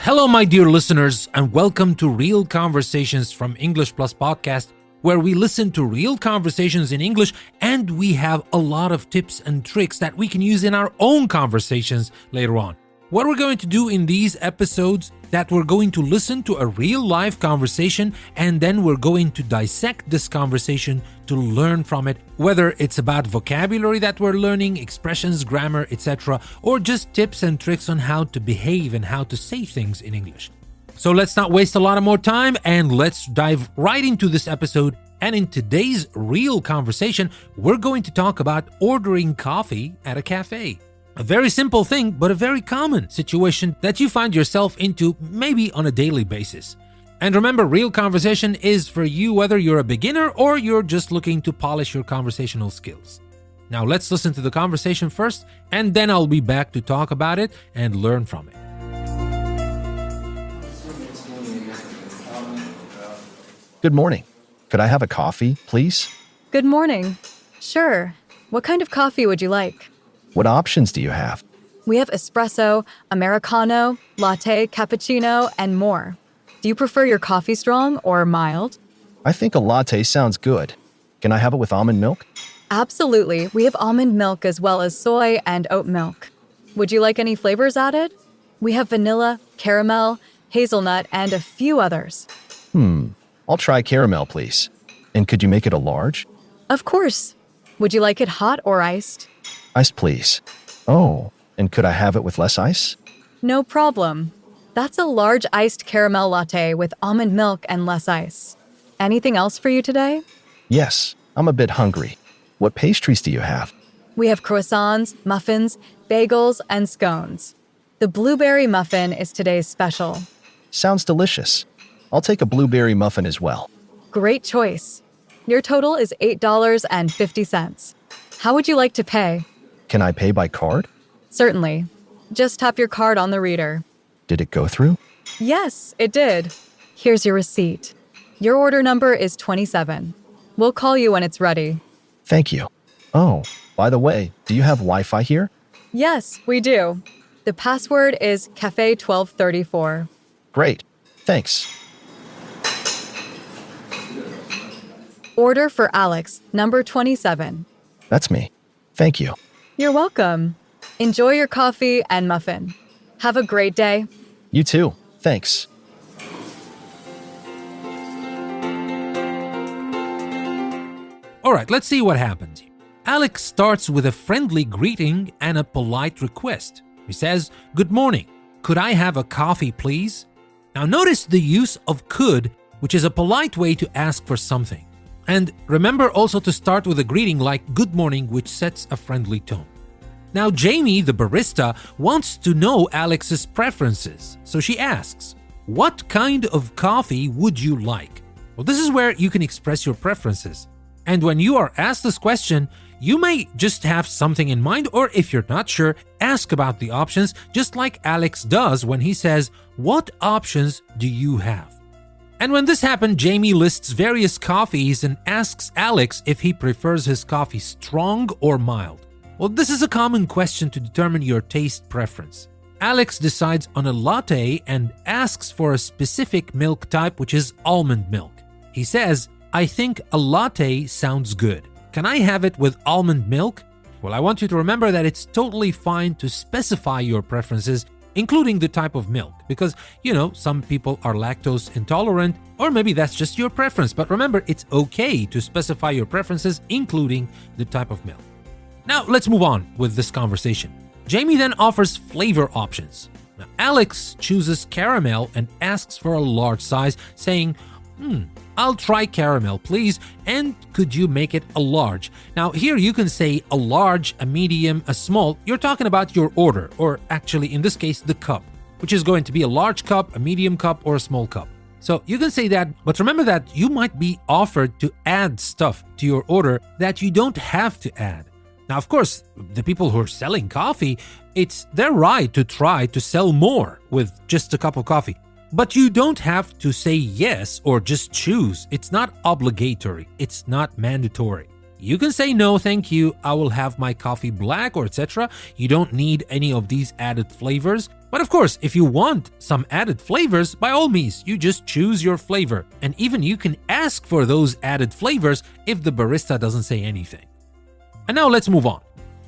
Hello, my dear listeners, and welcome to Real Conversations from English Plus Podcast, where we listen to real conversations in English and we have a lot of tips and tricks that we can use in our own conversations later on. What we're going to do in these episodes, that we're going to listen to a real life conversation and then we're going to dissect this conversation to learn from it, whether it's about vocabulary that we're learning, expressions, grammar, etc., or just tips and tricks on how to behave and how to say things in English. So let's not waste a lot of more time and let's dive right into this episode. And in today's real conversation, we're going to talk about ordering coffee at a cafe. A very simple thing, but a very common situation that you find yourself into maybe on a daily basis. And remember, real conversation is for you whether you're a beginner or you're just looking to polish your conversational skills. Now let's listen to the conversation first, and then I'll be back to talk about it and learn from it. Good morning. Could I have a coffee, please? Good morning. Sure. What kind of coffee would you like? What options do you have? We have espresso, Americano, latte, cappuccino, and more. Do you prefer your coffee strong or mild? I think a latte sounds good. Can I have it with almond milk? Absolutely. We have almond milk as well as soy and oat milk. Would you like any flavors added? We have vanilla, caramel, hazelnut, and a few others. I'll try caramel, please. And could you make it a large? Of course. Would you like it hot or iced? Iced, please. Oh, and could I have it with less ice? No problem. That's a large iced caramel latte with almond milk and less ice. Anything else for you today? Yes, I'm a bit hungry. What pastries do you have? We have croissants, muffins, bagels, and scones. The blueberry muffin is today's special. Sounds delicious. I'll take a blueberry muffin as well. Great choice. Your total is $8.50. How would you like to pay? Can I pay by card? Certainly. Just tap your card on the reader. Did it go through? Yes, it did. Here's your receipt. Your order number is 27. We'll call you when it's ready. Thank you. Oh, by the way, do you have Wi-Fi here? Yes, we do. The password is Cafe 1234. Great. Thanks. Order for Alex, number 27. That's me. Thank you. You're welcome. Enjoy your coffee and muffin. Have a great day. You too. Thanks. All right, let's see what happens. Alex starts with a friendly greeting and a polite request. He says, "Good morning. Could I have a coffee, please?" Now notice the use of could, which is a polite way to ask for something. And remember also to start with a greeting like good morning, which sets a friendly tone. Now Jamie, the barista, wants to know Alex's preferences. So she asks, "What kind of coffee would you like?" Well, this is where you can express your preferences. And when you are asked this question, you may just have something in mind, or if you're not sure, ask about the options, just like Alex does when he says, "What options do you have?" And when this happened, Jamie lists various coffees and asks Alex if he prefers his coffee strong or mild. Well, this is a common question to determine your taste preference. Alex decides on a latte and asks for a specific milk type, which is almond milk. He says, "I think a latte sounds good. Can I have it with almond milk?" Well, I want you to remember that it's totally fine to specify your preferences, including the type of milk, because, some people are lactose intolerant, or maybe that's just your preference. But remember, it's okay to specify your preferences, including the type of milk. Now, let's move on with this conversation. Jamie then offers flavor options. Now, Alex chooses caramel and asks for a large size, saying, "I'll try caramel, please, and could you make it a large?" Now, here you can say a large, a medium, a small. You're talking about your order, or actually, in this case, the cup, which is going to be a large cup, a medium cup, or a small cup. So you can say that, but remember that you might be offered to add stuff to your order that you don't have to add. Now, of course, the people who are selling coffee, it's their right to try to sell more with just a cup of coffee. But you don't have to say yes or just choose. It's not obligatory. It's not mandatory. You can say no, thank you, I will have my coffee black or etc. You don't need any of these added flavors. But of course, if you want some added flavors, by all means, you just choose your flavor. And even you can ask for those added flavors if the barista doesn't say anything. And now let's move on.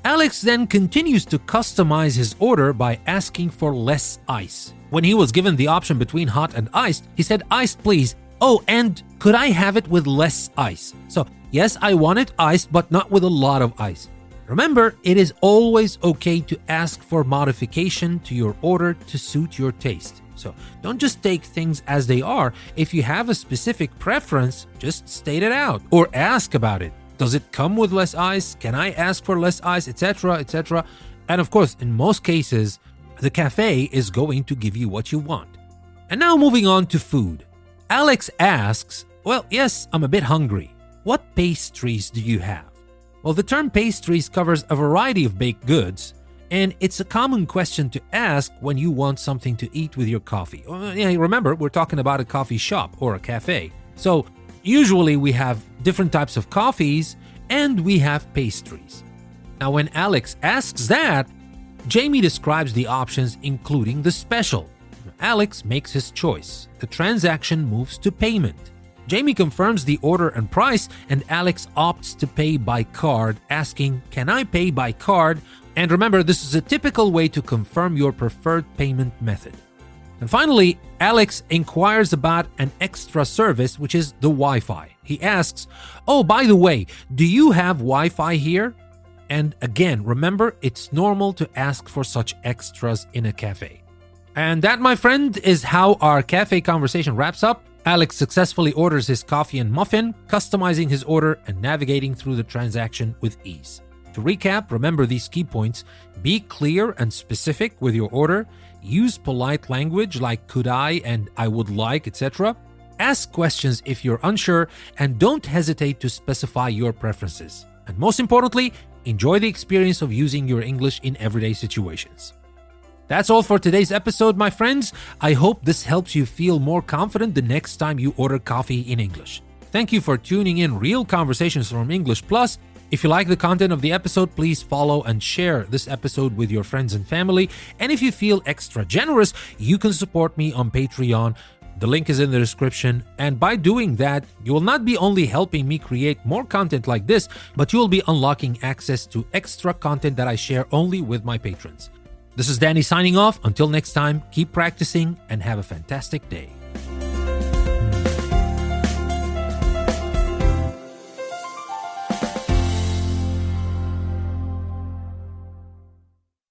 Alex then continues to customize his order by asking for less ice. When he was given the option between hot and iced, he said, "Iced, please. Oh, and could I have it with less ice?" So, yes, I want it iced, but not with a lot of ice. Remember, it is always okay to ask for modification to your order to suit your taste. So, don't just take things as they are. If you have a specific preference, just state it out or ask about it. Does it come with less ice? Can I ask for less ice, etc., etc.? And of course, in most cases, the cafe is going to give you what you want. And now moving on to food. Alex asks, "Well, yes, I'm a bit hungry. What pastries do you have?" Well, the term pastries covers a variety of baked goods, and it's a common question to ask when you want something to eat with your coffee. Remember, we're talking about a coffee shop or a cafe. So usually we have different types of coffees and we have pastries. Now, when Alex asks that, Jamie describes the options, including the special. Alex makes his choice. The transaction moves to payment. Jamie confirms the order and price, and Alex opts to pay by card, asking, "Can I pay by card?" And remember, this is a typical way to confirm your preferred payment method. And finally, Alex inquires about an extra service, which is the Wi-Fi. He asks, "Oh, by the way, do you have Wi-Fi here?" And again, remember, it's normal to ask for such extras in a cafe. And that, my friend, is how our cafe conversation wraps up. Alex successfully orders his coffee and muffin, customizing his order and navigating through the transaction with ease. To recap, remember these key points. Be clear and specific with your order. Use polite language like "could I" and "I would like," etc. Ask questions if you're unsure, and don't hesitate to specify your preferences. And most importantly, enjoy the experience of using your English in everyday situations. That's all for today's episode, my friends. I hope this helps you feel more confident the next time you order coffee in English. Thank you for tuning in Real Conversations from English Plus. If you like the content of the episode, please follow and share this episode with your friends and family. And if you feel extra generous, you can support me on Patreon. The link is in the description. And by doing that, you will not be only helping me create more content like this, but you will be unlocking access to extra content that I share only with my patrons. This is Danny signing off. Until next time, keep practicing and have a fantastic day.